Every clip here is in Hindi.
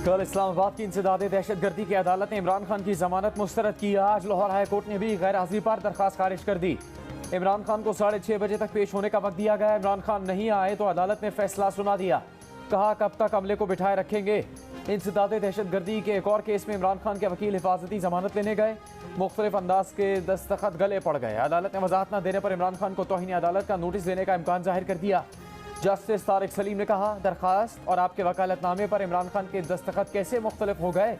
कल इस्लामाबाद की इंसदादे दहशतगर्दी की अदालत ने इमरान खान की जमानत मुस्तरद की। आज लाहौर हाई कोर्ट ने भी गैर हाजिरी पर दरखास्त खारिज कर दी। इमरान खान को 6:30 बजे तक पेश होने का वक्त दिया गया। इमरान खान नहीं आए तो अदालत ने फैसला सुना दिया। कहा कब तक अमले को बिठाए रखेंगे। इंसदादे दहशतगर्दी के एक और केस में इमरान खान के वकील हिफाजती जमानत लेने गए। मुख्तलिफ अंदाज के दस्तखत गले पड़ गए। अदालत ने वजाहत न देने पर इमरान खान को तौहीन अदालत का नोटिस देने का इम्कान जाहिर कर दिया। जस्टिस तारिक सलीम ने कहा, दरखास्त और आपके वकालतनामे पर इमरान खान के दस्तखत कैसे मुख्तलिफ हो गए।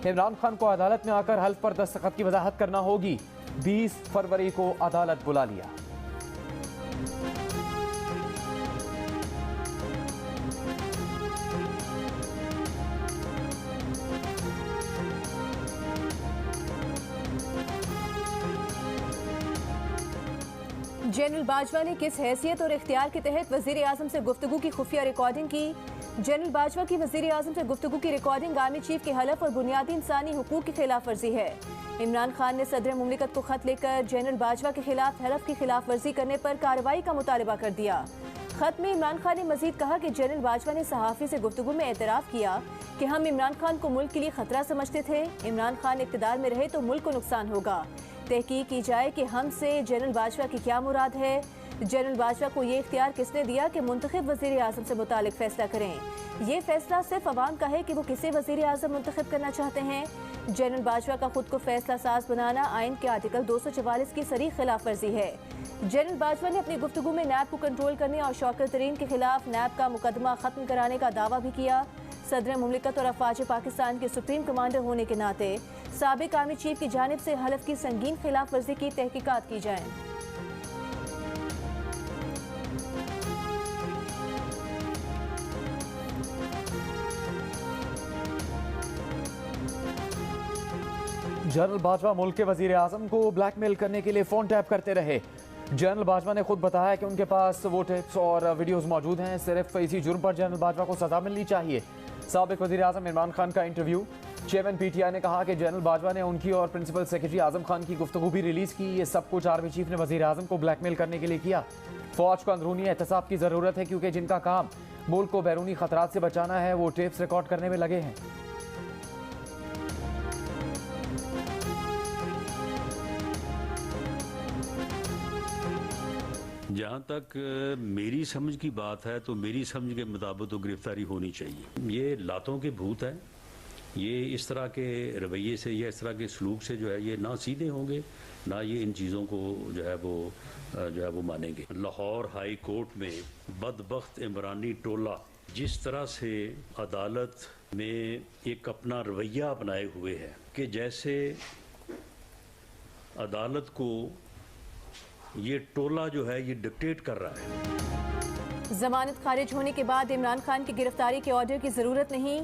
इमरान खान को अदालत में आकर हल्फ पर दस्तखत की वजाहत करना होगी। 20 फरवरी को अदालत बुला लिया। जनरल बाजवा ने किस हैसियत और इख्तियार के तहत वजीर आजम से गुफ्तगू की खुफिया रिकॉर्डिंग की। जनरल बाजवा की वजीर आजम से गुफ्तगू की रिकॉर्डिंग आर्मी चीफ के हलफ और बुनियादी इंसानी हुकूक की खिलाफ वर्जी है। इमरान खान ने सदर मुमलिकत को खत लेकर जनरल बाजवा के खिलाफ हलफ की खिलाफ वर्जी करने पर कार्रवाई का मुतालबा कर दिया। खत में इमरान खान ने मजीद कहा कि जनरल बाजवा ने सहाफ़ी से गुफ्तगू में एतराफ़ किया कि हम इमरान खान को मुल्क के लिए खतरा समझते थे। इमरान खान इक़्तिदार में रहे तो मुल्क को नुकसान होगा। तहकीक की जाए कि हमसे जनरल बाजवा की क्या मुराद है। जनरल बाजवा को ये इख्तियार किसने दिया कि मुंतखब वज़ीर आज़म से मुतालिक फैसला करें। ये फैसला सिर्फ अवाम का है कि वो किसे वज़ीर आज़म मुंतखब करना चाहते हैं। जनरल बाजवा का खुद को फैसला साज बनाना आइन के आर्टिकल 244 की सरीह खिलाफ वर्जी है। जनरल बाजवा ने अपनी गुफ्तगू में नैब को कंट्रोल करने और शौकत तरीन के खिलाफ नैब का मुकदमा खत्म कराने का दावा भी किया। सदर मुमलिकत और अफवाज पाकिस्तान के सुप्रीम कमांडर होने के नाते साबिक आर्मी चीफ की जानिब से हलफ की संगीन खिलाफ वर्जी की तहकीकात की जाए। जनरल बाजवा मुल्क के वजीर आजम को ब्लैकमेल करने के लिए फोन टैप करते रहे। जनरल बाजवा ने खुद बताया कि उनके पास वो टिप्स और वीडियोस मौजूद हैं। सिर्फ इसी जुर्म पर जनरल बाजवा को सजा मिलनी चाहिए। साबिक वजीर आजम इमरान खान का इंटरव्यू। चेयरमैन PTI ने कहा कि जनरल बाजवा ने उनकी और प्रिंसिपल सेक्रेटरी आजम खान की गुफ्तगू भी रिलीज की। ये सब कुछ आर्मी चीफ ने वजीर आजम को ब्लैकमेल करने के लिए किया। फौज को अंदरूनी एहतसाब की जरूरत है क्योंकि जिनका काम मुल्क को बैरूनी खतरात से बचाना है वो टेप्स रिकॉर्ड करने में लगे हैं। जहाँ तक मेरी समझ की बात है तो मेरी समझ के मुताबिक तो गिरफ्तारी होनी चाहिए। ये लातों के भूत हैं। ये इस तरह के रवैये से या इस तरह के सलूक से जो है ये ना सीधे होंगे ना ये इन चीज़ों को जो है वो मानेंगे। लाहौर हाई कोर्ट में बदबख्त इमरानी टोला जिस तरह से अदालत में एक अपना रवैया अपनाए हुए है कि जैसे अदालत को ये टोला जो है ये डिक्टेट कर रहा है। जमानत खारिज होने के बाद इमरान खान की गिरफ्तारी के ऑर्डर की जरूरत नहीं।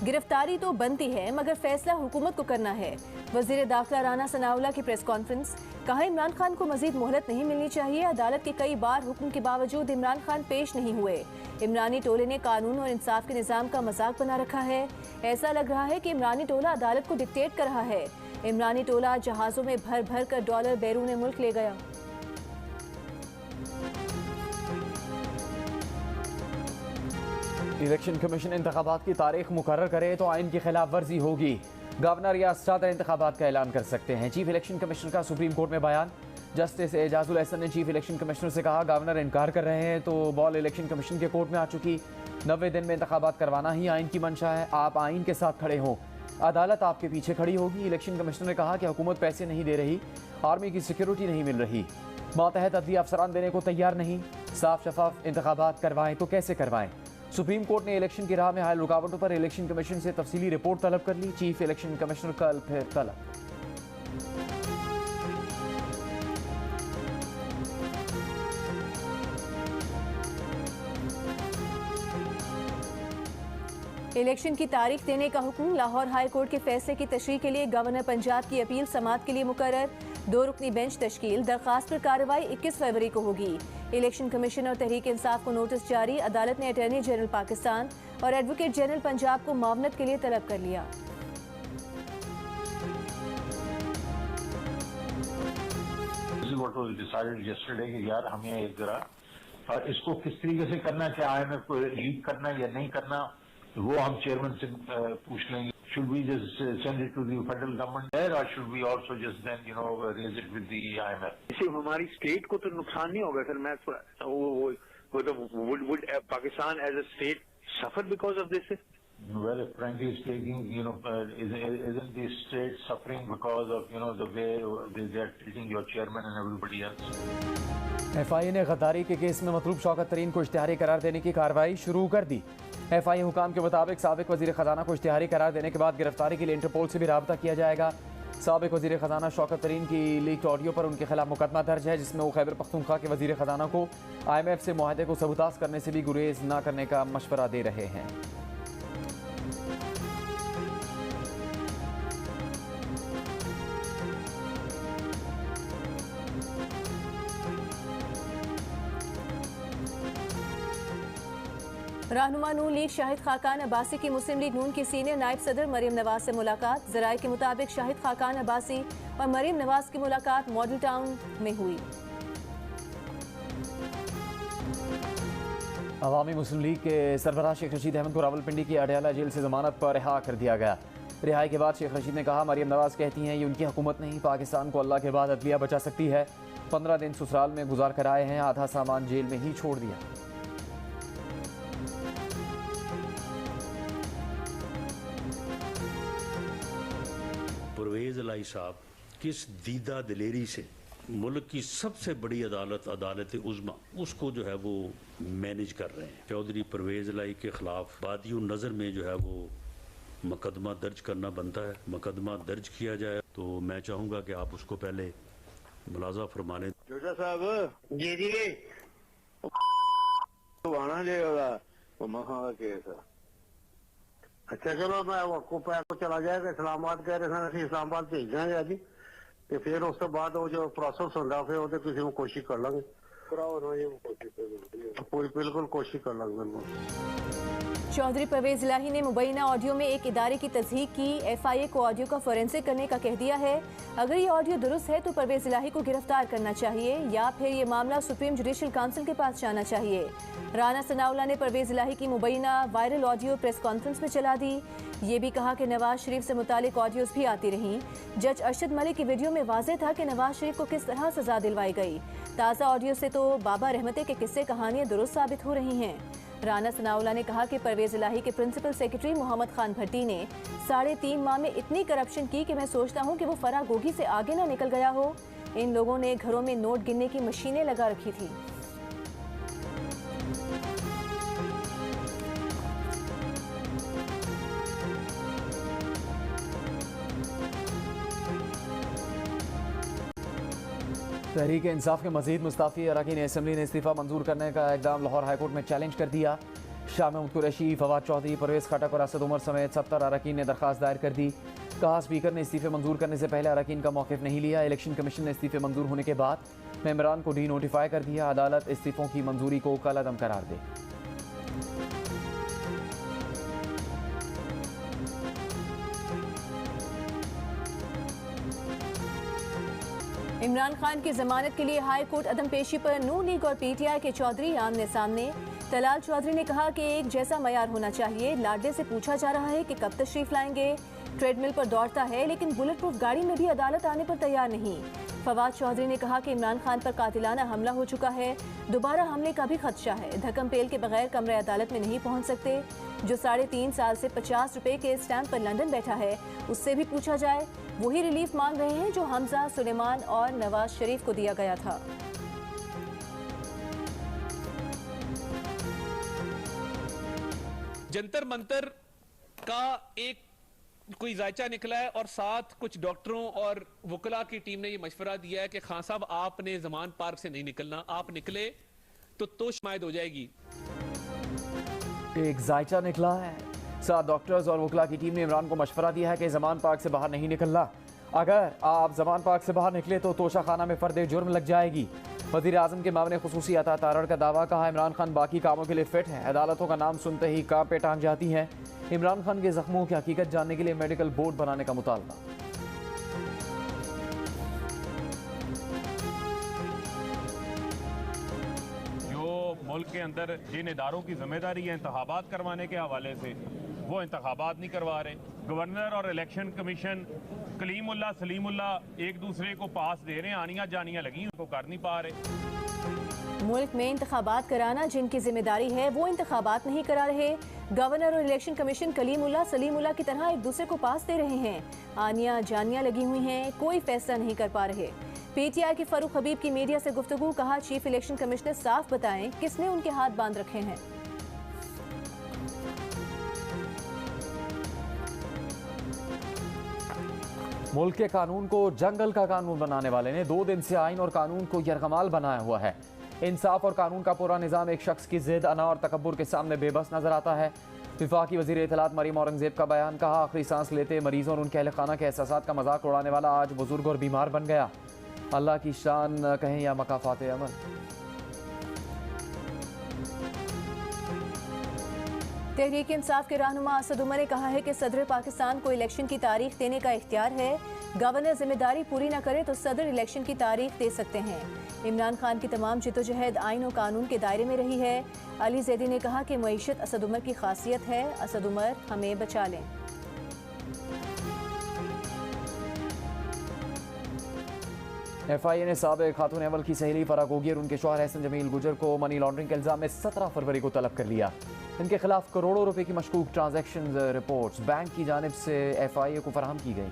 गिरफ्तारी तो बनती है मगर फैसला हुकूमत को करना है। वजीर दाखिला राना सनाउल्लाह की प्रेस कॉन्फ्रेंस। कहा, इमरान खान को मजीद मोहलत नहीं मिलनी चाहिए। अदालत के कई बार हुक्म के बावजूद इमरान खान पेश नहीं हुए। इमरानी टोले ने कानून और इंसाफ के निज़ाम का मजाक बना रखा है। ऐसा लग रहा है कि इमरानी टोला अदालत को डिक्टेट कर रहा है। इमरानी टोला जहाज़ों में भर भर कर डॉलर बैरून मुल्क ले गया। इलेक्शन कमीशन इंतखाबात की तारीख मुकर्रर करे तो आइन की खिलाफ वर्जी होगी। गवर्नर या सदर इंतखाबात का ऐलान कर सकते हैं। चीफ इलेक्शन कमिश्नर का सुप्रीम कोर्ट में बयान। जस्टिस एजाजुल एहसन ने चीफ इलेक्शन कमिश्नर से कहा, गवर्नर इनकार कर रहे हैं तो बॉल इलेक्शन कमीशन के कोर्ट में आ चुकी। 90 दिन में इंतखाबात करवाना ही आइन की मंशा है। आप आइन के साथ खड़े हों, अदालत आपके पीछे खड़ी होगी। इलेक्शन कमिश्नर ने कहा कि हुकूमत पैसे नहीं दे रही, आर्मी की सिक्योरिटी नहीं मिल रही, मातहत अदलिया अफसरान देने को तैयार नहीं। साफ शफाफ इंतखाबात करवाएं तो कैसे करवाएं। सुप्रीम कोर्ट ने इलेक्शन की राह में हाल रुकावटों पर इलेक्शन कमीशन से तफसीली रिपोर्ट तलब कर ली। चीफ इलेक्शन कमिश्नर कल फिर तलब। इलेक्शन की तारीख देने का हुक्म। लाहौर हाई कोर्ट के फैसले की तशरीह के लिए गवर्नर पंजाब की अपील समाअत के लिए मुकर्रर। 2 रुकनी बेंच तश्कील। दरखास्त पर कार्रवाई 21 फरवरी को होगी। इलेक्शन कमीशन और तहरीक इंसाफ को नोटिस जारी। अदालत ने अटॉर्नी जनरल पाकिस्तान और एडवोकेट जनरल पंजाब को मामनत के लिए तलब कर लिया। यार हमें एक जरा इसको किस तरीके से करना, क्या IMF को लीड करना या नहीं करना, वो हम चेयरमैन से पूछ लेंगे. Should we just send it to the federal government there, or should we also just then, raise it with the IMF? सिर्फ हमारी स्टेट को तो नुकसान नहीं होगा सर. मैं would Pakistan as a state suffer because of this? Well, frankly speaking, isn't the state suffering because of, the way they are treating your chairman and everybody else? FIA ने गद्दारी के केस में मतलूब शौकत तरीन को इश्तिहारी करार देने की कार्रवाई शुरू कर दी. FIA हुकाम के मुताबिक साबिक वजीर खजाना को इश्तिहारी करार देने के बाद गिरफ्तारी के लिए इंटरपोल से भी राब्ता किया जाएगा. साबिक वजीर खजाना शौकत तरीन की लीक्ड ऑडियो पर उनके खिलाफ मुकदमा दर्ज है, जिसमें वो खैबर पख्तूनख्वा के वजीर खजाना को IMF से मुआहदे को सबूताज करने से भी गुरेज न करने का मशवरा दे रहे हैं. रहनुमा नून लीग शाहिद खाकान अब्बासी की मुस्लिम लीग नून की सीनियर नायब सदर मरीम नवाज से मुलाकात. ज़राए के मुताबिक शाहिद खाकान अब्बासी और मरीम नवाज की मुलाकात मॉडल टाउन में हुई. अवामी मुस्लिम लीग के सरबराह शेख रशीद अहमद को रावलपिंडी की अडयाला जेल से जमानत पर रिहा कर दिया गया. रिहाई के बाद शेख रशीद ने कहा, मरीम नवाज कहती हैं ये उनकी हुकूमत नहीं, पाकिस्तान को अल्लाह के बाद अदलिया बचा सकती है. 15 दिन ससुराल में गुजार कर आए हैं, आधा सामान जेल में ही छोड़ दिया. परवेज इलाही साहब किस दीदा दिलेरी से मुल्क की सबसे बड़ी अदालत अदालत उज़्मा उसको जो है वो मैनेज कर रहे हैं. चौधरी परवेज इलाही के खिलाफ बादियों नज़र में जो है वो मुकदमा दर्ज करना बनता है. मुकदमा दर्ज किया जाए तो मैं चाहूँगा कि आप उसको पहले मुलाजा फरमा लें. जोजा साहब जी जी तो आना लेगा वो मखा केस. अच्छा चलो मैं आपको पैक चला जाएगा. इस्लामाबाद कह रहे थे इस्लामाबाद भेज देंगे अभी तो फिर उस बाद वो जो प्रोसेस होगा फिर वो किसी को कोशिश कर लेंगे. बिल्कुल कोशिश कर लेंगे. चौधरी परवेज इलाही ने मुबैना ऑडियो में एक इदारे की तस्दीक की. FIA को ऑडियो का फोरेंसिक करने का कह दिया है. अगर ये ऑडियो दुरुस्त है तो परवेज इलाही को गिरफ्तार करना चाहिए या फिर ये मामला सुप्रीम जुडिशल काउंसिल के पास जाना चाहिए. राना सनाउल्लाह ने परवेज इलाही की मुबैना वायरल ऑडियो प्रेस कॉन्फ्रेंस में चला दी. ये भी कहा कि नवाज शरीफ से मुतालिक ऑडियोज भी आती रहीं. जज अरशद मलिक की वीडियो में वाज़ेह था कि नवाज शरीफ को किस तरह सजा दिलवाई गई. ताज़ा ऑडियो से तो बाबा रहमते के किस्से कहानियाँ दुरुस्त साबित हो रही हैं. राना सनाउल्लाह ने कहा कि परवेज इलाही के प्रिंसिपल सेक्रेटरी मोहम्मद खान भट्टी ने 3.5 माह में इतनी करप्शन की कि मैं सोचता हूं कि वो फराह गोगी से आगे ना निकल गया हो. इन लोगों ने घरों में नोट गिनने की मशीनें लगा रखी थी. तहरीक इंसाफ के मजीद मुस्ताफ़ी अरकान असम्बली ने इस्तीफ़ा मंजूर करने का इकदाम लाहौर हाईकोर्ट में चैलेंज कर दिया. शाह महमूद कुरैशी, फवाद चौधरी, परवेज़ खटक और असद उमर समेत 70 अरकान ने दरख्वास्त दायर कर दी. कहा, स्पीकर ने इस्तीफ़े मंजूर करने से पहले अरकान का मौक़िफ़ नहीं लिया. इलेक्शन कमीशन ने इस्तीफ़े मंजूर होने के बाद मेंबरान को डी नोटिफाई कर दिया. अदालत इस्तीफ़ों की मंजूरी को कलअदम करार दे. इमरान खान की जमानत के लिए हाई कोर्ट अदम पेशी पर नून लीग और PTI के चौधरी आमने सामने. तलाल चौधरी ने कहा कि एक जैसा मयार होना चाहिए. लाडले से पूछा जा रहा है कि कब तशरीफ लाएंगे. ट्रेडमिल पर दौड़ता है लेकिन बुलेट प्रूफ गाड़ी में भी अदालत आने पर तैयार नहीं. फवाद चौधरी ने कहा कि इमरान खान पर कातिलाना हमला हो चुका है. दोबारा हमले का भी खदशा है. धक्कम पेल के बगैर कमरे अदालत में नहीं पहुंच सकते. जो 3.5 साल से 50 रुपए के स्टैंप पर लंदन बैठा है उससे भी पूछा जाए. वही रिलीफ मांग रहे हैं जो हमजा, सुलेमान और नवाज शरीफ को दिया गया था. जंतर मंतर का एक कोई जायचा निकला है और साथ कुछ डॉक्टरों और वकला की टीम ने यह मशवरा दिया है कि खान साहब आपने जमान पार्क से नहीं निकलना. आप निकले तो शायद हो जाएगी. एक जायचा निकला है. 7 डॉक्टर्स और वकला की टीम ने इमरान को मशवरा दिया है कि जमान पार्क से बाहर नहीं निकलना. अगर आप जमान पार्क से बाहर निकले तो तोशा खाना में फर्द जुर्म लग जाएगी. वज़ीर आज़म के मामले खुसूसी अता तारड़ का दावा. कहा, इमरान खान बाकी कामों के लिए फिट है. अदालतों का नाम सुनते ही कांपे टांग जाती हैं. इमरान खान के जख्मों की हकीकत जानने के लिए मेडिकल बोर्ड बनाने का मुतालबा. जो मुल्क के अंदर जिन इदारों की जिम्मेदारी है इंतखाबात करवाने के हवाले से, वो इंतखाबात नहीं करवा रहे। गवर्नर और इलेक्शन कमीशन कलीमुल्ला सलीमुल्ला एक दूसरे को पास दे रहे हैं, आनियाँ जानियाँ लगी, उनको कर नहीं पा रहे। मुल्क में इंतखाबात कराना जिनकी जिम्मेदारी है वो इंतखाबात नहीं करा रहे। गवर्नर और इलेक्शन कमीशन कलीमुल्ला सलीमुल्ला की तरह एक दूसरे को पास दे रहे हैं, आनियाँ जानियाँ लगी हुई हैं, कोई फैसला नहीं कर पा रहे। पीटीआई के फारूक हबीब की मीडिया से गुफ्तगू, कहा चीफ इलेक्शन कमिश्नर साफ बताएं किसने उनके हाथ बांध रखे हैं। मुल्क के कानून को जंगल का कानून बनाने वाले ने 2 दिन से आइन और कानून को यरगमाल बनाया हुआ है। इंसाफ और कानून का पूरा निज़ाम एक शख्स की जिद, अना और तकब्बुर के सामने बेबस नजर आता है। वफाकी वज़ीर इत्तलात मरीम औरंगजेब का बयान, कहा आखिरी सांस लेते मरीजों और उनके अहल खाना के एहसासात का मजाक उड़ाने वाला आज बुजुर्ग और बीमार बन गया। अल्लाह की शान कहें या मकाफात अमल। तहरीक इंसाफ के रहनुमा असद उमर ने कहा है कि सदर पाकिस्तान को इलेक्शन की तारीख देने का इख्तियार है। गवर्नर जिम्मेदारी पूरी न करे तो सदर इलेक्शन की तारीख दे सकते हैं। इमरान खान की तमाम जिद्दोजहद आइन और कानून के दायरे में रही है। अली जैदी ने कहा कि मईशत असद उमर की खासियत है, असद उमर हमें बचा लें। FIA ने साबिक खातून अमल की सहेली फराह गोगी और उनके शौहर एहसन जमील गुजर को मनी लॉन्ड्रिंग के इल्जाम में 17 फरवरी को तलब कर लिया। इनके खिलाफ करोड़ों रुपए की मशकूक ट्रांजैक्शन रिपोर्ट्स बैंक की जानिब से FIA को फराहम की गई।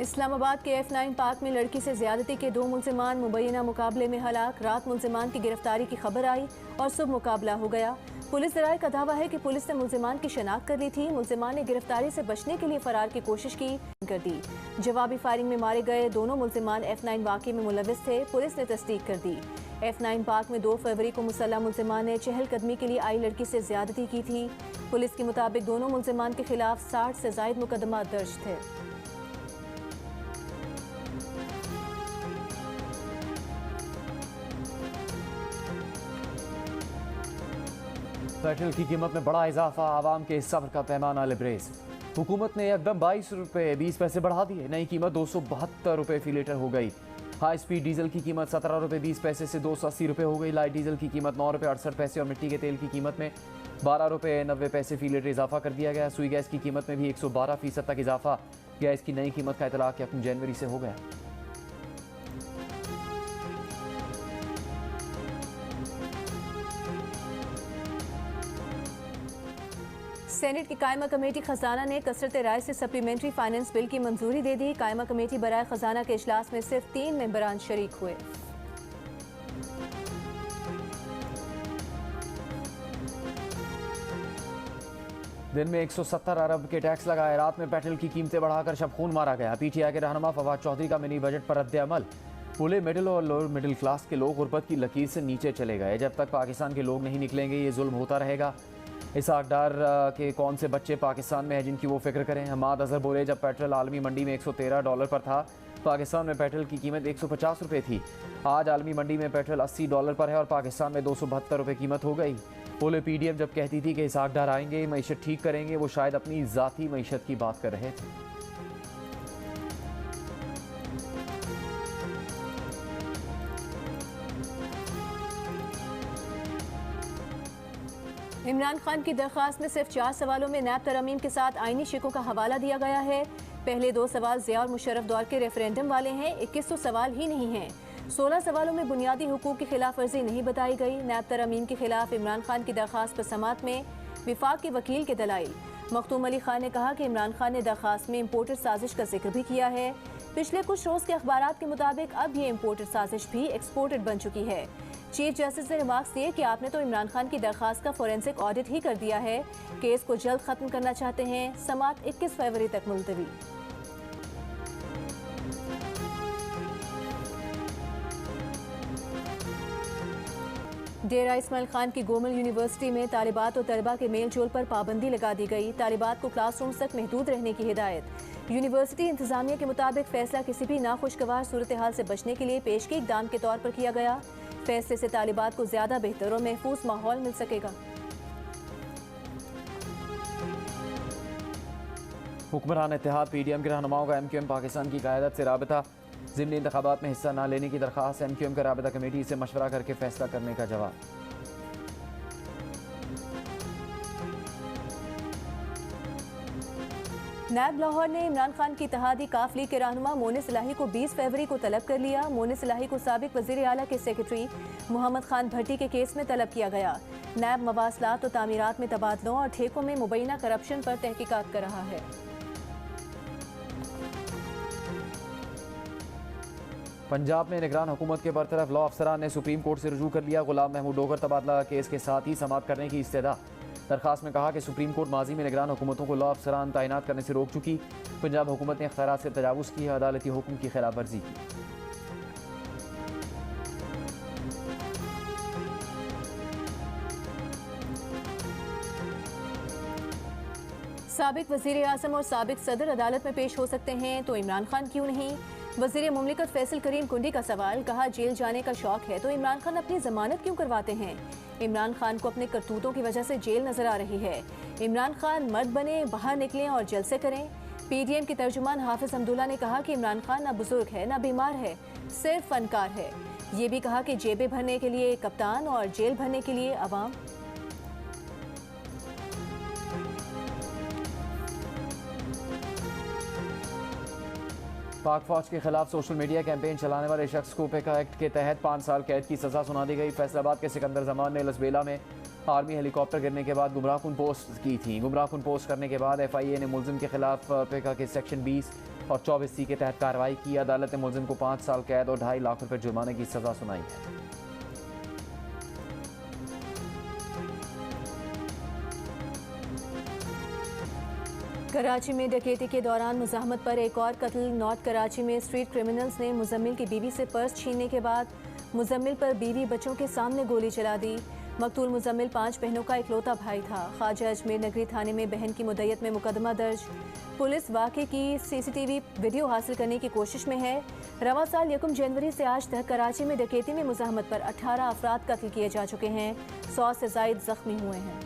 इस्लामाबाद के F9 पार्क में लड़की से ज्यादती के 2 मुलजिमान मुबैना मुकाबले में हलाक। रात मुलजिमान की गिरफ्तारी की खबर आई और सुबह मुकाबला हो गया। पुलिस ज़राए का दावा है कि पुलिस ने मुलजिमान की शनाख्त कर ली थी। मुलजिमान ने गिरफ्तारी से बचने के लिए फरार की कोशिश की कर दी। जवाबी फायरिंग में मारे गए दोनों मुलजिमान F9 वाक़े में मुलविस थे, पुलिस ने तस्दीक कर दी। F9 पार्क में 2 फरवरी को मुसल्लह मुलजिमान ने चहलकदमी के लिए आई लड़की से ज्यादती की थी। पुलिस के मुताबिक दोनों मुलजिमान के खिलाफ 60 से ज़ायद मुकदमा दर्ज थे। पेट्रोल की कीमत में बड़ा इजाफा, आवाम के सब्र का पैमाना लिबरेज। हुकूमत ने एकदम 22 रुपये 20 पैसे बढ़ा दिए। नई कीमत 272 रुपये फी लीटर हो गई। हाई स्पीड डीजल की कीमत 17 रुपये 20 पैसे से 280 रुपये हो गई। लाइट डीजल की कीमत 9 रुपये 68 पैसे और मिट्टी के तेल की कीमत में 12 रुपये 90 पैसे फी लीटर इजाफा कर दिया गया। सुई गैस की कीमत में भी 112% तक इजाफा। गैस की नई कीमत का इतलाक 1 जनवरी से हो गया। सेनेट की कायमा कमेटी खजाना ने कसरत राय से सप्लीमेंट्री फाइनेंस बिल की मंजूरी दे दी। कायमा कमेटी बराए खजाना के इजलास में सिर्फ 3 मेंबरान शरीक हुए। दिन में 170 अरब के टैक्स लगाए। रात में पेट्रोल की कीमतें बढ़ाकर शब खून मारा गया। PTI के रहनुमा फवाद चौधरी का मिनी बजट पर रद्द-ए-अमल। पूरे मिडिल और लोअर मिडिल क्लास के लोग गुर्बत की लकीर से नीचे चले गए। जब तक पाकिस्तान के लोग नहीं निकलेंगे ये जुल्म होता रहेगा। इसहाक डार के कौन से बच्चे पाकिस्तान में हैं जिनकी वो फिक्र करें। हमाद अजहर बोले, जब पेट्रोल आलमी मंडी में $113 पर था, पाकिस्तान में पेट्रोल की कीमत 150 रुपये थी। आज आलमी मंडी में पेट्रोल $80 पर है और पाकिस्तान में 272 रुपये कीमत हो गई। बोले PDM जब कहती थी कि इसहाक डार आएंगे, मईशत ठीक करेंगे, वो शायद अपनी ज़ाती मईशत की बात कर रहे थे। इमरान खान की दरख्वास्त में सिर्फ 4 सवालों में नैब तरमीम के साथ आईनी शिकों का हवाला दिया गया है। पहले 2 सवाल ज़िया और मुशर्रफ दौर के रेफरेंडम वाले हैं। 2100 सवाल ही नहीं हैं। 16 सवालों में बुनियादी हुकूक की खिलाफ वर्जी नहीं बताई गई। नैब तरमीम के खिलाफ इमरान खान की दरख्वास्त पर समात में विफाक के वकील के दलाइल। मखदूम अली खान ने कहा कि इमरान खान ने दरख्वास्त में इम्पोर्टेड साजिश का जिक्र भी किया है। पिछले कुछ रोज़ के अखबारात के मुताबिक अब ये इम्पोर्टेड साजिश भी एक्सपोर्टेड बन चुकी है। चीफ जस्टिस ने रिमार्क्स दिए कि आपने तो इमरान खान की दरख्वास्त का फोरेंसिक ऑडिट ही कर दिया है, केस को जल्द खत्म करना चाहते हैं। समात 21 फरवरी तक मुलतवी। डेरा इस्माइल खान की गोमल यूनिवर्सिटी में तालिबात और तलबा के मेल जोल पर पाबंदी लगा दी गई। तालिबात को क्लासरूम्स तक महदूद रहने की हिदायत। यूनिवर्सिटी इंतजामिया के मुताबिक फैसला किसी भी नाखुशगवार सूरत हाल से बचने के लिए पेशगी इक़दाम के तौर पर किया गया। फैसले से तालिबात को ज्यादा बेहतर और महफूज माहौल मिल सकेगा। हुक्मरान इत्तेहाद PDM के रहनुमाओं का MQM पाकिस्तान की क़यादत से राबता। ज़िमनी इंतखाबात में हिस्सा न लेने की दरख्वास्त, MQM का राबिता कमेटी से मशवरा करके फैसला करने का जवाब। नैब लाहौर ने इमरान खान की इत्तेहादी काफ लीग के रहनुमा मोनिस इलाही को 20 फरवरी को तलब कर लिया। मोनिस इलाही को साबिक वज़ीर आला के सेक्रेटरी मोहम्मद खान भट्टी के केस में तलब किया गया। नैब मवासलात और तामीरात में तबादलों और ठेकों में मुबैना करप्शन पर तहकीकात कर रहा है। पंजाब में निगरान हुकूमत के बरतरफ लॉ अफसरान ने सुप्रीम कोर्ट से रुजू कर लिया। गुलाम महमूद डोगर तबादला केस के साथ ही समाअत करने की इस्तदा। दरखास्त में कहा कि सुप्रीम कोर्ट माजी में निगरान हुकूमतों को लॉ अफसरान तैनात करने से रोक चुकी। पंजाब हुकूमत ने इख्तियारात से तजावुज़ की, अदालती हुक्म की खिलाफ वर्जी की। साबिक वज़ीर आज़म और साबिक सदर अदालत में पेश हो सकते हैं तो इमरान खान क्यों नहीं? वज़ीर मुमलिकत फैसल करीम कुंडी का सवाल। कहा, जेल जाने का शौक है तो इमरान खान अपनी जमानत क्यों करवाते हैं? इमरान खान को अपने करतूतों की वजह से जेल नजर आ रही है। इमरान खान मर्द बने, बाहर निकलें और जलसे करें। PDM के तर्जुमान हाफिज अब्दुल्ला ने कहा कि इमरान खान ना बुजुर्ग है ना बीमार है, सिर्फ फनकार है। ये भी कहा कि जेबें भरने के लिए कप्तान और जेल भरने के लिए अवाम। पाक फौज के खिलाफ सोशल मीडिया कैंपेन चलाने वाले शख्स को पेका एक्ट के तहत 5 साल कैद की सजा सुना दी गई। फैसलाबाद के सिकंदर जमान ने लसबेला में आर्मी हेलीकॉप्टर गिरने के बाद गुमराहकुन पोस्ट की थी। गुमराहकुन पोस्ट करने के बाद FIA ने मुलजिम के खिलाफ पेका के सेक्शन 20 और 24C के तहत कार्रवाई की। अदालत ने मुलजिम को 5 साल कैद और 2.5 लाख रुपए जुर्माने की सजा सुनाई है। कराची में डकैती के दौरान मुज़ाहमत पर एक और कत्ल। नॉर्थ कराची में स्ट्रीट क्रिमिनल्स ने मुजम्मिल की बीवी से पर्स छीनने के बाद मुजम्मिल पर बीवी बच्चों के सामने गोली चला दी। मकतूल मुजम्मिल 5 बहनों का इकलौता भाई था। ख्वाजा अजमेर नगरी थाने में बहन की मुद्दत में मुकदमा दर्ज। पुलिस वाक़े की CCTV वीडियो हासिल करने की कोशिश में है। रवा साल 1 जनवरी से आज तक कराची में डकैती में मुज़ाहमत पर 18 अफराद कत्ल किए जा चुके हैं। 100 से ज़ायद जख्मी हुए हैं।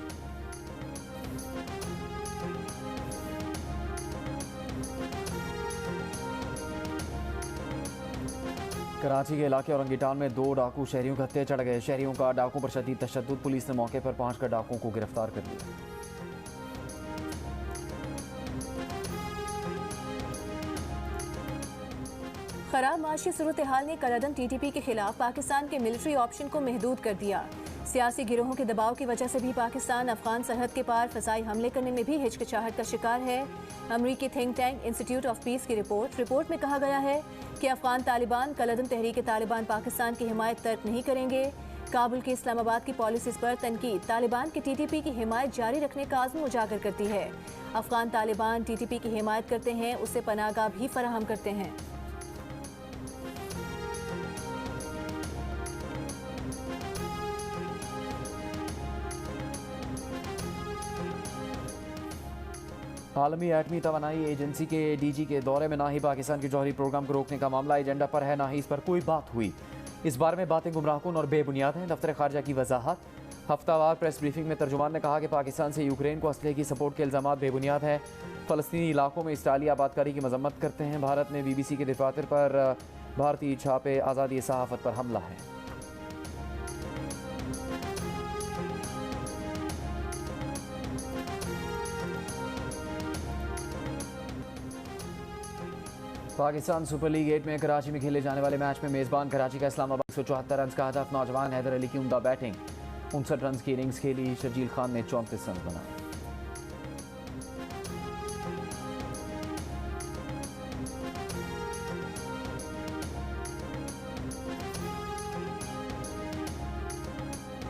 कराची के इलाके औरंगी टाउन में 2 डाकू शहरियों के हत्थे चढ़ गए। शहरियों का डाकुओं पर शदीद तशद्दुद। पुलिस ने मौके पर पहुंचकर डाकुओं को गिरफ्तार कर लिया। खराब माशी सूरत हाल ने कलअदम TTP के खिलाफ पाकिस्तान के मिलिट्री ऑप्शन को महदूद कर दिया। सियासी गिरोहों के दबाव की वजह से भी पाकिस्तान अफगान सरहद के पार फ़िज़ाई हमले करने में भी हिचकिचाहट का शिकार है। अमरीकी think tank institute of peace की रिपोर्ट में कहा गया है कि अफगान तालिबान कलअदम तहरीक तालिबान पाकिस्तान की हिमायत तर्क नहीं करेंगे। काबुल की इस्लामाबाद की पॉलिसीज़ पर तनकीद तालिबान की TTP की हिमायत जारी रखने का आज़म उजागर करती है। अफगान तालिबान TTP की हिमायत करते हैं, उससे पनाहगाह भी फराहम करते हैं। आलमी एटमी तवानाई एजेंसी के DG के दौरे में ना ही पाकिस्तान के जौहरी प्रोग्राम को रोकने का मामला एजेंडा पर है, ना ही इस पर कोई बात हुई। इस बारे में बातें गुमराहकुन और बेबुनियाद हैं। दफ्तर खारजा की वजाहत। हफ्तावार प्रेस ब्रीफिंग में तर्जुमान ने कहा कि पाकिस्तान से यूक्रेन को असलहे की सपोर्ट के इल्ज़ामात बेबुनियाद हैं। फ़लस्तीनी इलाकों में इसराइली आबादकारी की मजम्मत करते हैं। भारत में BBC के दफातर पर भारतीय छापे, आज़ादी सहाफ़त पर हमला है। पाकिस्तान सुपर लीग 8 में कराची में खेले जाने वाले मैच में मेज़बान कराची का इस्लामाबाद 174 रन का हदफ। नौजवान हैदर अली की उम्दा बैटिंग। 59 रन की इनिंग्स खेली। शर्जील खान ने 34 रन बनाए।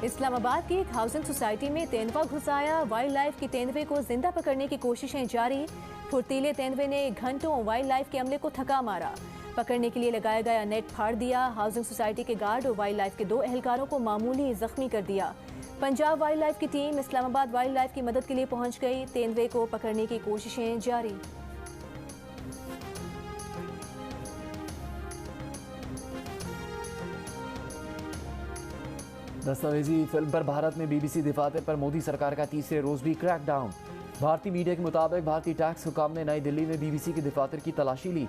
इस्लामाबाद की एक हाउसिंग सोसाइटी में तेंदुआ घुस आया। वाइल्ड लाइफ की तेंदुए को जिंदा पकड़ने की कोशिशें जारी। फुर्तीले तेंदुए ने घंटों वाइल्ड लाइफ के अमले को थका मारा। पकड़ने के लिए लगाया गया नेट फाड़ दिया। हाउसिंग सोसाइटी के गार्ड और वाइल्ड लाइफ के 2 एहलकारों को मामूली जख्मी कर दिया। पंजाब वाइल्ड लाइफ की टीम इस्लामाबाद वाइल्ड लाइफ की मदद के लिए पहुंच गई। तेंदुए को पकड़ने की कोशिशें जारी। दस्तावेजी फिल्म पर भारत में BBC दफातर पर मोदी सरकार का तीसरे रोज भी क्रैकडाउन। भारतीय मीडिया के मुताबिक भारतीय टैक्स हुकाम ने नई दिल्ली में BBC के दफातर की तलाशी ली।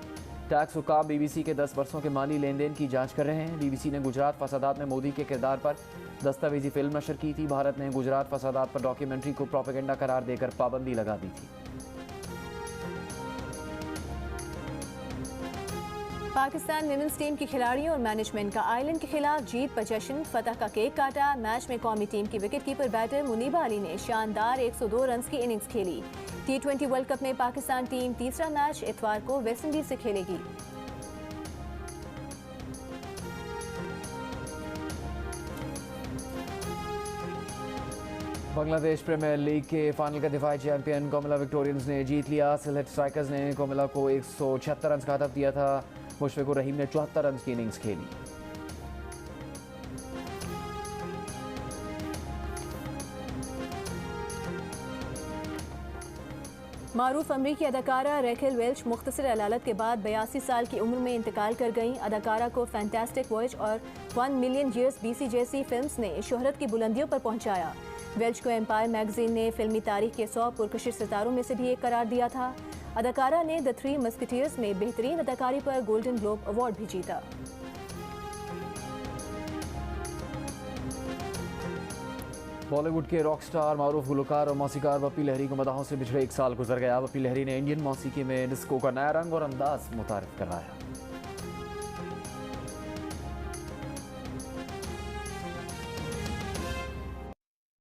टैक्स हुकाम बीबीसी के 10 बरसों के माली लेन देन की जांच कर रहे हैं। बीबीसी ने गुजरात फसादात में मोदी के किरदार पर दस्तावेजी फिल्म नशर की थी। भारत ने गुजरात फसादात पर डॉक्यूमेंट्री को प्रोपेगेंडा करार देकर पाबंदी लगा दी थी। पाकिस्तान विमेंस टीम की खिलाड़ियों और मैनेजमेंट का आयरलैंड के खिलाफ जीत पर जश्न, फतह का केक काटा। मैच में कौमी टीम की विकेटकीपर बैटर मुनीबा अली ने शानदार 102 रन की इनिंग्स खेली। T20 वर्ल्ड कप में पाकिस्तान टीम तीसरा मैच इतवार को वेस्टइंडीज से खेलेगी। बांग्लादेश प्रीमियर लीग के फाइनल का दिफाई चैंपियन कोमिला विक्टोरियंस ने जीत लिया। सिलेट स्ट्राइकर्स ने कोमिला को 176 रन का हदफ दिया था। मुशफिकुर रहीम ने 74 रन की इनिंग्स खेली। मारूफ अमरीकी अदाकारा रेचल वेल्च मुख्तसर अदालत के बाद 82 साल की उम्र में इंतकाल कर गईं। अदाकारा को फैंटास्टिक वॉयज और 1 मिलियन ईयर्स बीसी जैसी फिल्म्स ने शोहरत की बुलंदियों पर पहुंचाया। वेल्च को एम्पायर मैगजीन ने फिल्मी तारीख के 100 पुरकशिश सितारों में से भी एक करार दिया था। अदाकारा ने द 3 मस्केटियर्स में बेहतरीन अदाकारी पर गोल्डन ग्लोब अवार्ड भी जीता। बॉलीवुड के रॉक स्टार मारूफ गुलकार और मौसीकार बप्पी लहरी को मदाहों से पिछले 1 साल गुजर गया। बप्पी लहरी ने इंडियन मौसीकी में डिस्को का नया रंग और अंदाज मुतारिफ कराया।